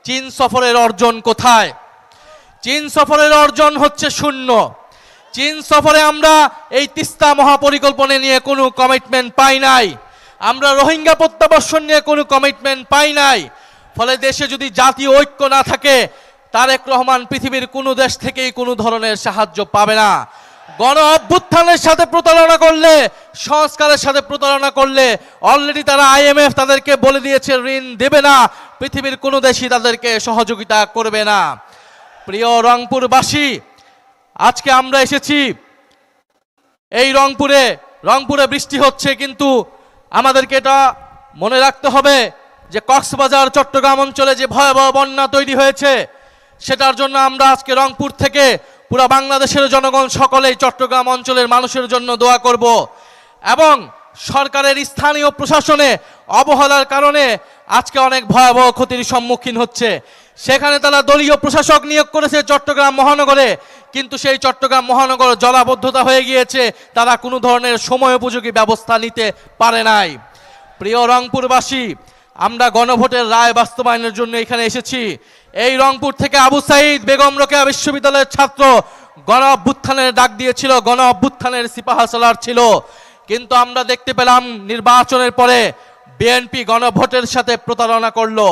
চীন সফরের অর্জন কোথায়? চীন সফরের অর্জন হচ্ছে শূন্য। চীন সফরে আমরা এই তিস্তা মহাপরিকল্পনা নিয়ে কোনো কমিটমেন্ট পাই নাই, আমরা রোহিঙ্গা প্রত্যাবর্ষণ নিয়ে কোনো কমিটমেন্ট পাই নাই। ফলে দেশে যদি জাতীয় ঐক্য না থাকে, তারেক রহমান পৃথিবীর কোনো দেশ থেকেই কোনো ধরনের সাহায্য পাবে না। গণ অভ্যুত্থানের সাথে প্রতারণা করলে, সংস্কারের সাথে প্রতারণা করলে অলরেডি তারা IMF তাদেরকে বলে দিয়েছে ঋণ দেবে না, পৃথিবীর কোনো দেশই তাদেরকে সহযোগিতা করবে না। প্রিয় রংপুরবাসী, আজকে আমরা এসেছি এই রংপুরে বৃষ্টি হচ্ছে, কিন্তু আমাদেরকে এটা মনে রাখতে হবে যে কক্সবাজার চট্টগ্রাম অঞ্চলে যে ভয়াবহ বন্যা তৈরি হয়েছে, সেটার জন্য আমরা আজকে রংপুর থেকে পুরো বাংলাদেশের জনগণ সকলেই চট্টগ্রাম অঞ্চলের মানুষের জন্য দোয়া করব। এবং সরকারের স্থানীয় প্রশাসনে অবহেলার কারণে আজকে অনেক ভয়াবহ ক্ষতির সম্মুখীন হচ্ছে। সেখানে তারা দলীয় প্রশাসক নিয়োগ করেছে চট্টগ্রাম মহানগরে, কিন্তু সেই চট্টগ্রাম মহানগর জলাবদ্ধতা হয়ে গিয়েছে, তারা কোনো ধরনের সময়োপযোগী ব্যবস্থা নিতে পারে নাই। প্রিয় রংপুরবাসী, আমরা গণভোটের রায় বাস্তবায়নের জন্য এখানে এসেছি। এই রংপুর থেকে আবু সাইদ বেগম রোকেয়া বিশ্ববিদ্যালয়ের ছাত্র গণ অভ্যুত্থানের ডাক দিয়েছিল, গণ অভ্যুত্থানের সিপাহসালার ছিল, কিন্তু আমরা দেখতে পেলাম নির্বাচনের পরে বিএনপি গণভোটের সাথে প্রতারণা করলো।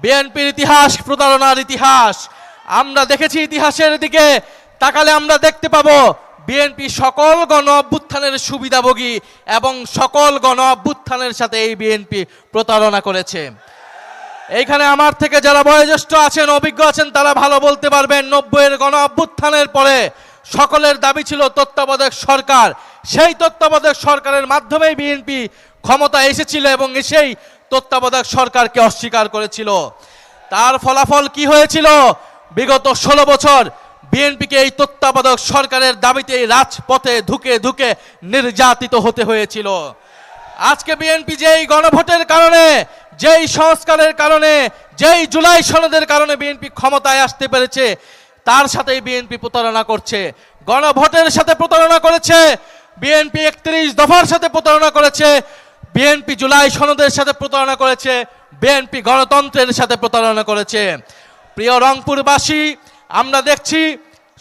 বিএনপির ইতিহাস প্রতারণার ইতিহাস। আমরা দেখেছি ইতিহাসের দিকে তাকালে আমরা দেখতে পাবো বিএনপি সকল গণ অভ্যুত্থানের সুবিধাভোগী এবং সকল গণ অভ্যুত্থানের সাথে এই বিএনপি প্রতারণা করেছে। এইখানে আমার থেকে যারা বয়োজ্যেষ্ঠ আছেন, অভিজ্ঞ আছেন, তারা ভালো বলতে পারবেন 90-এর গণ অভ্যুত্থানের পরে সকলের দাবি ছিল তত্ত্বাবধায়ক সরকার। সেই তত্ত্বাবধায়ক সরকারের মাধ্যমেই বিএনপি ক্ষমতা এসেছিল এবং সেই তত্ত্বাবধায়ক সরকারকে অস্বীকার করেছিল। তার ফলাফল কি হয়েছিল? বিগত 16 বছর বিএনপিকে এই তত্ত্বাবধায়ক সরকারের দাবিতে রাজপথে ধুকে নির্যাতিত হতে হয়েছিল। আজকে বিএনপি যেই গণভোটের কারণে, যেই সংস্কারের কারণে, যেই জুলাই সনদের কারণে বিএনপি ক্ষমতায় আসতে পেরেছে, তার সাথেই বিএনপি প্রতারণা করছে। গণভোটের সাথে প্রতারণা করেছে, বিএনপি 31 দফার সাথে প্রতারণা করেছে, বিএনপি জুলাই সনদের সাথে প্রতারণা করেছে, বিএনপি গণতন্ত্রের সাথে প্রতারণা করেছে। প্রিয় রংপুরবাসী, আমরা দেখছি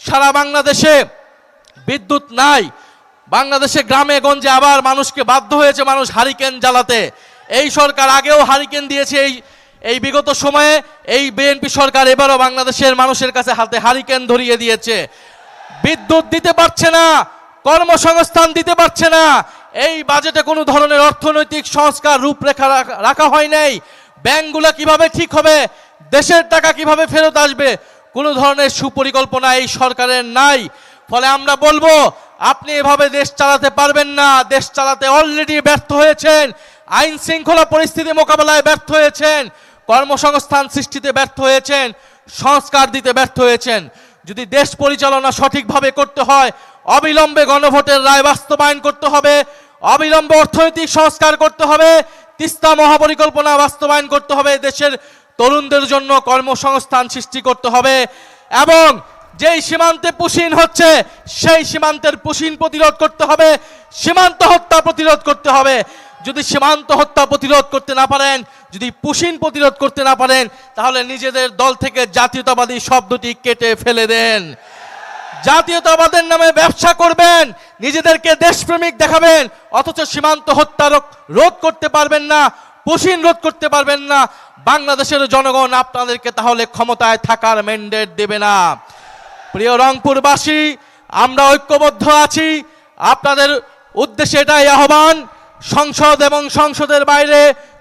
সারা বাংলাদেশে বিদ্যুৎ নাই। বাংলাদেশে গ্রামে গঞ্জে আবার মানুষকে বাধ্য হয়েছে মানুষ হারিকেন জ্বালাতে। এই সরকার আগেও হারিকেন দিয়েছে, এই বিগত সময়ে এই বিএনপি সরকার এবারও বাংলাদেশের মানুষের কাছে হাতে হারিকেন ধরিয়ে দিয়েছে। বিদ্যুৎ দিতে পারছে না, কর্মসংস্থান দিতে পারছে না। এই বাজেটে কোনো ধরনের অর্থনৈতিক সংস্কার রূপরেখা রাখা হয় নাই। ব্যাংকগুলো কিভাবে ঠিক হবে, দেশের টাকা কিভাবে ফেরত আসবে, কোনো ধরনের সুপরিকল্পনা এই সরকারের নাই। ফলে আমরা বলবো, আপনি এভাবে দেশ চালাতে পারবেন না। দেশ চালাতে অলরেডি ব্যর্থ হয়েছেন, আইন শৃঙ্খলা পরিস্থিতি মোকাবেলায় ব্যর্থ হয়েছেন, কর্মসংস্থান সৃষ্টিতে ব্যর্থ হয়েছেন, সংস্কার দিতে ব্যর্থ হয়েছেন। যদি দেশ পরিচালনা সঠিকভাবে করতে হয়, অবিলম্বে গণভোটের রায় বাস্তবায়ন করতে হবে, অবিলম্বে অর্থনৈতিক সংস্কার করতে হবে, তিস্তা মহাপরিকল্পনা বাস্তবায়ন করতে হবে, দেশের তরুণদের জন্য কর্মসংস্থান সৃষ্টি করতে হবে, এবং যেই সীমান্তে পুশিন হচ্ছে সেই সীমান্তের পুশিন প্রতিরোধ করতে হবে, সীমান্ত হত্যা প্রতিরোধ করতে হবে। যদি সীমান্ত হত্যা প্রতিরোধ করতে না পারেন, যদি পুশিন প্রতিরোধ করতে না পারেন, তাহলে নিজেদের দল থেকে জাতীয়তাবাদী শব্দটি কেটে ফেলে দেন। জাতীয়তাবাদের নামে ব্যবসা করবেন, নিজেদেরকে দেশপ্রেমিক দেখাবেন, অথচ সীমান্ত হত্যা রোধ করতে পারবেন না, পুশিন রোধ করতে পারবেন না। বাংলাদেশের জনগণ আপনাদেরকে তাহলে ক্ষমতায় থাকার ম্যান্ডেট দেবে না। প্রিয় রংপুরবাসী, আমরা ঐক্যবদ্ধ আছি। আপনাদের উদ্দেশ্যে এটাই আহ্বান, সংসদ এবং সংসদের বাইরে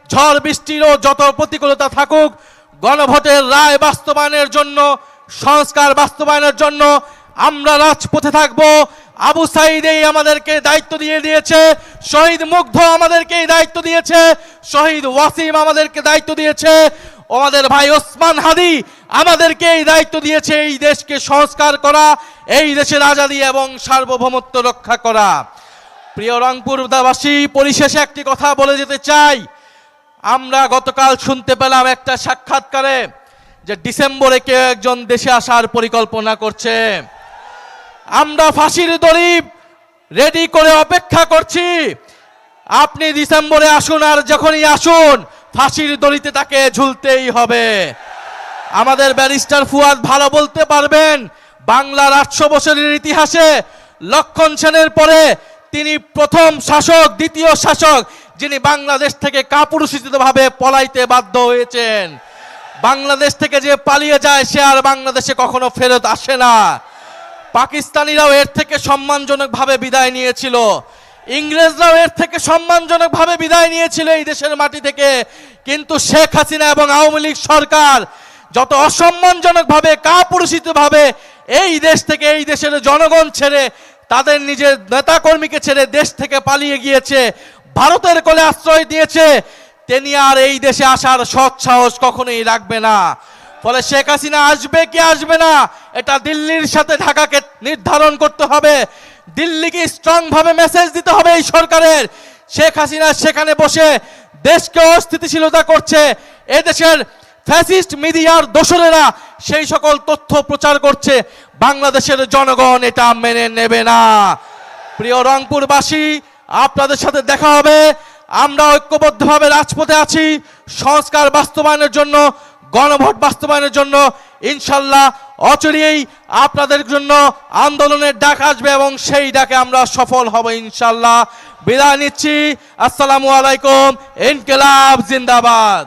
ঝড় বৃষ্টিরও যত প্রতিকূলতা থাকুক, গণভোটের রায় বাস্তবায়নের জন্য, সংস্কার বাস্তবায়নের জন্য আমরা রাজপথে থাকব। আবু সাইদ এই আমাদেরকে দায়িত্ব দিয়ে দিয়েছে, শহীদ মুগ্ধ আমাদেরকে এই দায়িত্ব দিয়েছে, শহীদ ওয়াসিম আমাদেরকে দায়িত্ব দিয়েছে, আমাদের ভাই ওসমান হাদি আমাদেরকে এই দায়িত্ব দিয়েছে এই দেশকে সংস্কার করা, এই দেশের আজাদী এবং সার্বভৌমত্ব রক্ষা করা। প্রিয় রংপুরবাসী, পরিশেষে একটি কথা বলে যেতে চাই। আমরা গতকাল শুনতে পেলাম একটা সাক্ষাৎকারে যে ডিসেম্বরে কেউ একজন দেশে আসার পরিকল্পনা করছে। আমরা ফাঁসির দড়ি রেডি করে অপেক্ষা করছি। আপনি ডিসেম্বরে আসুন, আর যখনই আসুন ফাঁসির দড়িতে তাকে ঝুলতেই হবে। আমাদের ব্যারিস্টার ফুয়াদ ভালো বলতে পারবেন, বাংলার 800 বছরের ইতিহাসে লক্ষণ সেনের পরে তিনি প্রথম শাসক, দ্বিতীয় শাসক যিনি বাংলাদেশ থেকে কাপুরুষিতভাবে পলাইতে বাধ্য হয়েছেন। বাংলাদেশ থেকে যে পালিয়ে যায় সে আর বাংলাদেশে কখনো ফেরত আসে না। পাকিস্তানিরাও এর থেকে সম্মানজনকভাবে বিদায় নিয়েছিল, ইংরেজরাও এর থেকে সম্মানজনকভাবে বিদায় নিয়েছিল এই দেশের মাটি থেকে। কিন্তু শেখ হাসিনা এবং আওয়ামী লীগ সরকার যত অসম্মানজনকভাবে কাপুরুষিতভাবে এই দেশ থেকে, এই দেশের জনগণ ছেড়ে, তাদের নিজের নেতাকর্মীকে ছেড়ে দেশ থেকে পালিয়ে গিয়েছে, ভারতের কোলে আশ্রয় দিয়েছে, তিনি আর এই দেশে আসার সৎ সাহস কখনোই রাখবে না। ফলে শেখ হাসিনা আসবে কি আসবে না এটা দিল্লির সাথে ঢাকাকে নির্ধারণ করতে হবে। দিল্লিকে স্ট্রং ভাবে মেসেজ দিতে হবে এই সরকারের, শেখ হাসিনা সেখানে বসে দেশকে অস্থিতিশীলতা করছে, এদেশের ফ্যাসিস্ট মিডিয়ার দোসরেরা সেই সকল তথ্য প্রচার করছে, বাংলাদেশের জনগণ এটা মেনে নেবে না। প্রিয় রংপুরবাসী, আপনাদের সাথে দেখা হবে। আমরা ঐক্যবদ্ধভাবে রাজপথে আছি সংস্কার বাস্তবায়নের জন্য, গণভোট বাস্তবায়নের জন্য। ইনশাল্লাহ অচিরেই আপনাদের জন্য আন্দোলনের ডাক আসবে এবং সেই ডাকে আমরা সফল হব ইনশাল্লাহ। বিদায় নিচ্ছি। আসসালামু আলাইকুম। ইনকিলাব জিন্দাবাদ।